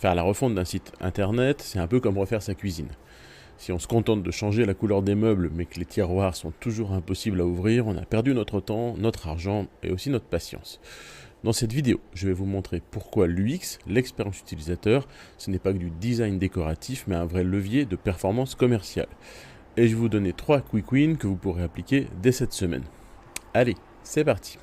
Faire la refonte d'un site internet, c'est un peu comme refaire sa cuisine. Si on se contente de changer la couleur des meubles mais que les tiroirs sont toujours impossibles à ouvrir, on a perdu notre temps, notre argent et aussi notre patience. Dans cette vidéo, je vais vous montrer pourquoi l'UX, l'expérience utilisateur, ce n'est pas que du design décoratif mais un vrai levier de performance commerciale. Et je vais vous donner 3 quick wins que vous pourrez appliquer dès cette semaine. Allez, c'est parti!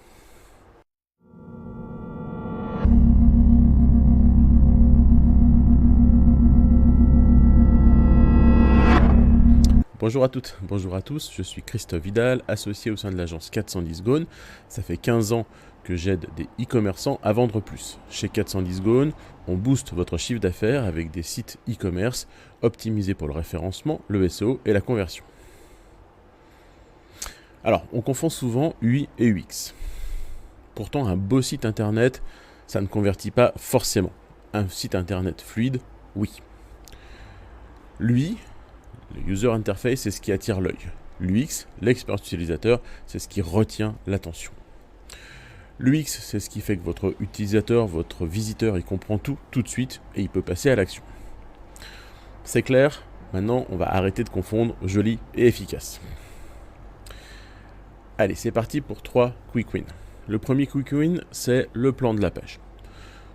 Bonjour à toutes, bonjour à tous, je suis Christophe Vidal, associé au sein de l'agence 410 Gone. Ça fait 15 ans que j'aide des e-commerçants à vendre plus. Chez 410 Gone, on booste votre chiffre d'affaires avec des sites e-commerce optimisés pour le référencement, le SEO et la conversion. Alors, on confond souvent UI et UX. Pourtant, un beau site internet, ça ne convertit pas forcément. Un site internet fluide, oui. L'UI, le user interface, c'est ce qui attire l'œil. L'UX, l'expérience utilisateur, c'est ce qui retient l'attention. L'UX, c'est ce qui fait que votre utilisateur, votre visiteur, il comprend tout de suite et il peut passer à l'action. C'est clair, maintenant on va arrêter de confondre joli et efficace. Allez, c'est parti pour 3 quick wins. Le premier quick win, c'est le plan de la page.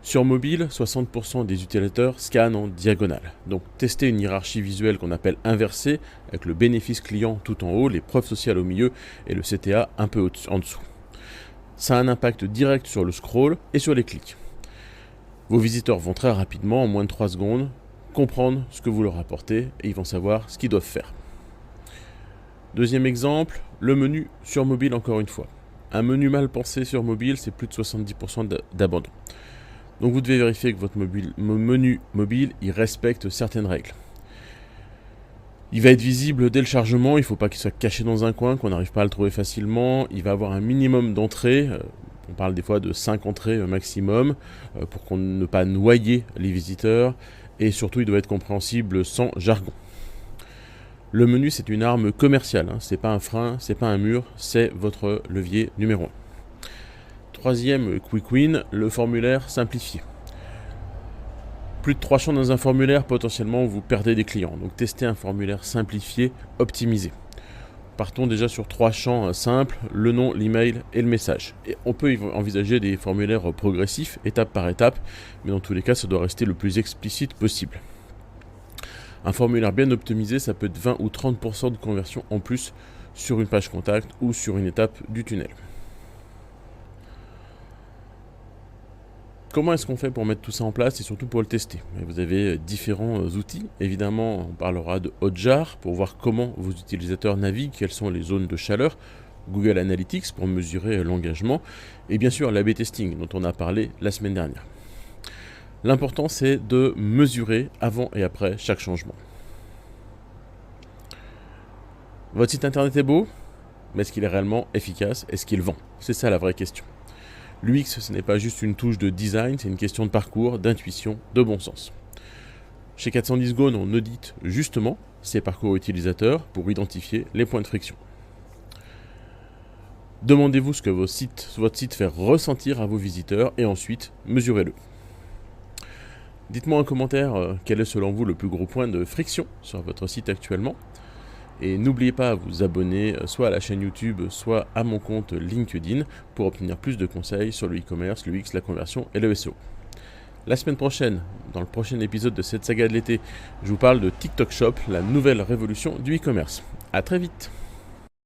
Sur mobile, 60% des utilisateurs scannent en diagonale. Donc, testez une hiérarchie visuelle qu'on appelle inversée, avec le bénéfice client tout en haut, les preuves sociales au milieu et le CTA un peu en dessous. Ça a un impact direct sur le scroll et sur les clics. Vos visiteurs vont très rapidement, en moins de 3 secondes, comprendre ce que vous leur apportez et ils vont savoir ce qu'ils doivent faire. Deuxième exemple, le menu sur mobile encore une fois. Un menu mal pensé sur mobile, c'est plus de 70% d'abandon. Donc vous devez vérifier que votre menu mobile il respecte certaines règles. Il va être visible dès le chargement, il ne faut pas qu'il soit caché dans un coin, qu'on n'arrive pas à le trouver facilement. Il va avoir un minimum d'entrées, on parle des fois de 5 entrées maximum, pour qu'on ne pas noyer les visiteurs. Et surtout, il doit être compréhensible sans jargon. Le menu, c'est une arme commerciale, c'est pas un frein, c'est pas un mur, c'est votre levier numéro 1. Troisième quick win, le formulaire simplifié. Plus de 3 champs dans un formulaire, potentiellement vous perdez des clients. Donc testez un formulaire simplifié, optimisé. Partons déjà sur 3 champs simples, le nom, l'email et le message. Et on peut envisager des formulaires progressifs, étape par étape, mais dans tous les cas, ça doit rester le plus explicite possible. Un formulaire bien optimisé, ça peut être 20 ou 30% de conversion en plus sur une page contact ou sur une étape du tunnel. Comment est-ce qu'on fait pour mettre tout ça en place et surtout pour le tester? Vous avez différents outils. Évidemment, on parlera de Hotjar pour voir comment vos utilisateurs naviguent, quelles sont les zones de chaleur. Google Analytics pour mesurer l'engagement. Et bien sûr, l'A/B testing dont on a parlé la semaine dernière. L'important, c'est de mesurer avant et après chaque changement. Votre site internet est beau, mais est-ce qu'il est réellement efficace? Est-ce qu'il vend? C'est ça la vraie question. L'UX, ce n'est pas juste une touche de design, c'est une question de parcours, d'intuition, de bon sens. Chez 410 Gone, on audite justement ces parcours utilisateurs pour identifier les points de friction. Demandez-vous ce que votre site fait ressentir à vos visiteurs et ensuite mesurez-le. Dites-moi en commentaire quel est selon vous le plus gros point de friction sur votre site actuellement. Et n'oubliez pas à vous abonner soit à la chaîne YouTube, soit à mon compte LinkedIn pour obtenir plus de conseils sur le e-commerce, le UX, la conversion et le SEO. La semaine prochaine, dans le prochain épisode de cette saga de l'été, je vous parle de TikTok Shop, la nouvelle révolution du e-commerce. À très vite!